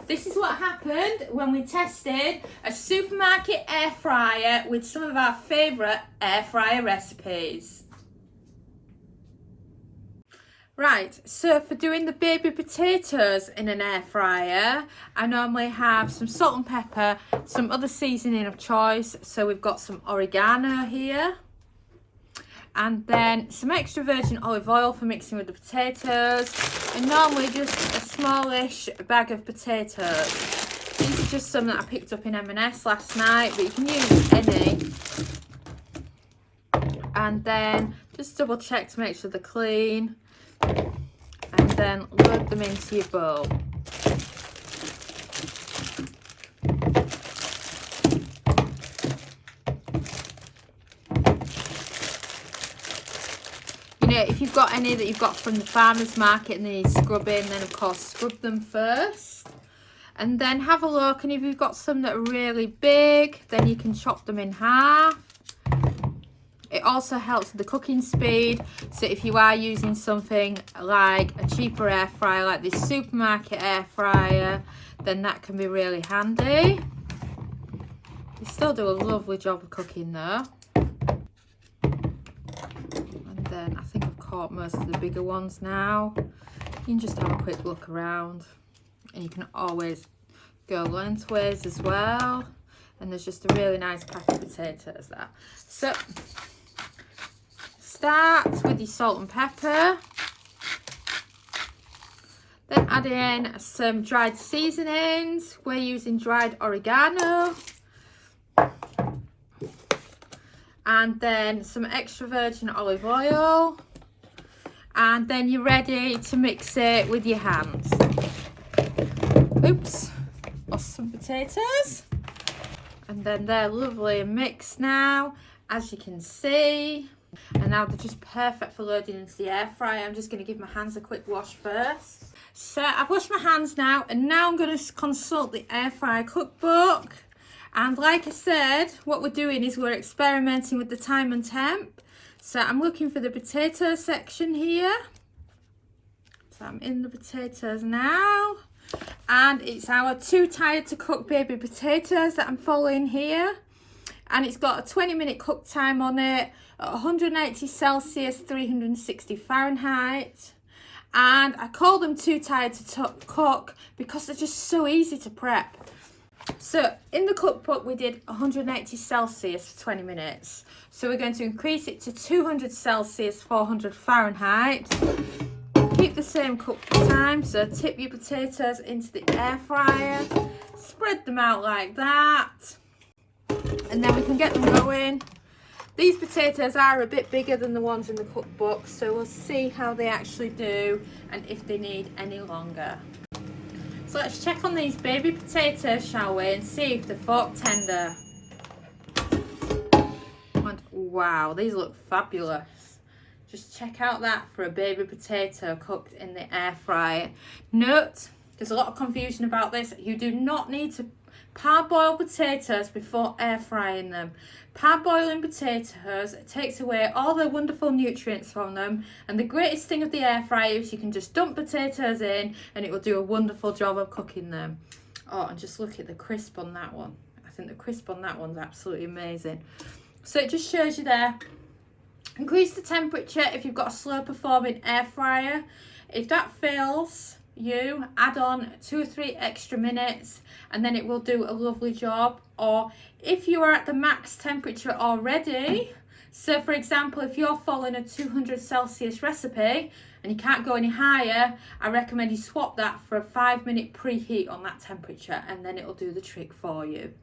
This is what happened when we tested a supermarket air fryer with some of our favourite air fryer recipes. Right, so for doing the baby potatoes in an air fryer, I normally have some salt and pepper, some other seasoning of choice. So we've got some oregano here, and then some extra virgin olive oil for mixing with the potatoes, and normally just a smallish bag of potatoes. These are just some that I picked up in M&S last night, but you can use any. And then just double check to make sure they're clean, and then load them into your bowl. You know, if you've got any that you've got from the farmer's market and they need scrubbing, then of course scrub them first. And then have a look, and if you've got some that are really big, then you can chop them in half. It also helps with the cooking speed, so if you are using something like a cheaper air fryer, like this supermarket air fryer, then that can be really handy. They still do a lovely job of cooking though. And then I think I've caught most of the bigger ones now. You can just have a quick look around, and you can always go lengthways as well. And there's just a really nice pack of potatoes there. So start with your salt and pepper, then add in some dried seasonings. We're using dried oregano, and then some extra virgin olive oil, and then you're ready to mix it with your hands. Oops, lost some potatoes, and then they're lovely and mixed now, as you can see. And now they're just perfect for loading into the air fryer. I'm just going to give my hands a quick wash first. So I've washed my hands now, and now I'm going to consult the air fryer cookbook. And like I said, what we're doing is we're experimenting with the time and temp. So I'm looking for the potato section here. So I'm in the potatoes now. And it's our too tired to cook baby potatoes that I'm following here. And it's got a 20-minute cook time on it at 180 Celsius, 360 Fahrenheit. And I call them too tired to cook because they're just so easy to prep. So in the cookbook we did 180 Celsius for 20 minutes. So we're going to increase it to 200 Celsius, 400 Fahrenheit. Keep the same cook time. So tip your potatoes into the air fryer. Spread them out like that. And then we can get them going. These potatoes are a bit bigger than the ones in the cookbook, so we'll see how they actually do and if they need any longer. So let's check on these baby potatoes, shall we, and see if they're fork tender. And wow, these look fabulous. Just check out that for a baby potato cooked in the air fryer. Note, there's a lot of confusion about this. You do not need to parboil potatoes before air frying them. Parboiling potatoes takes away all the wonderful nutrients from them, and the greatest thing of the air fryer is you can just dump potatoes in and it will do a wonderful job of cooking them. Oh, and just look at the crisp on that one. I think the crisp on that one's absolutely amazing. So it just shows you there. Increase the temperature if you've got a slow performing air fryer. If that fails, you add on 2 or 3 extra minutes and then it will do a lovely job. Or if you are at the max temperature already, so for example if you're following a 200 Celsius recipe and you can't go any higher, I recommend you swap that for a 5-minute preheat on that temperature, and then it'll do the trick for you.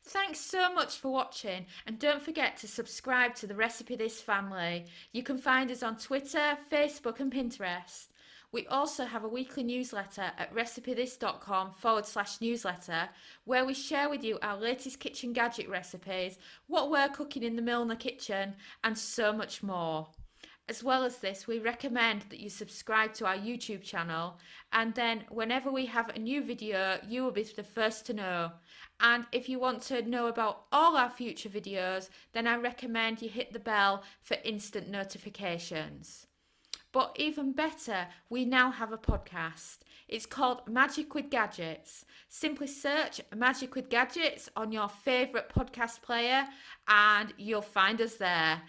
Thanks so much for watching, and don't forget to subscribe to the Recipe This family. You can find us on Twitter, Facebook and Pinterest. We also have a weekly newsletter at recipethis.com/newsletter, where we share with you our latest kitchen gadget recipes, what we're cooking in the Milner kitchen, and so much more. As well as this, we recommend that you subscribe to our YouTube channel, and then whenever we have a new video, you will be the first to know. And if you want to know about all our future videos, then I recommend you hit the bell for instant notifications. But even better, we now have a podcast. It's called Magic with Gadgets. Simply search Magic with Gadgets on your favourite podcast player and you'll find us there.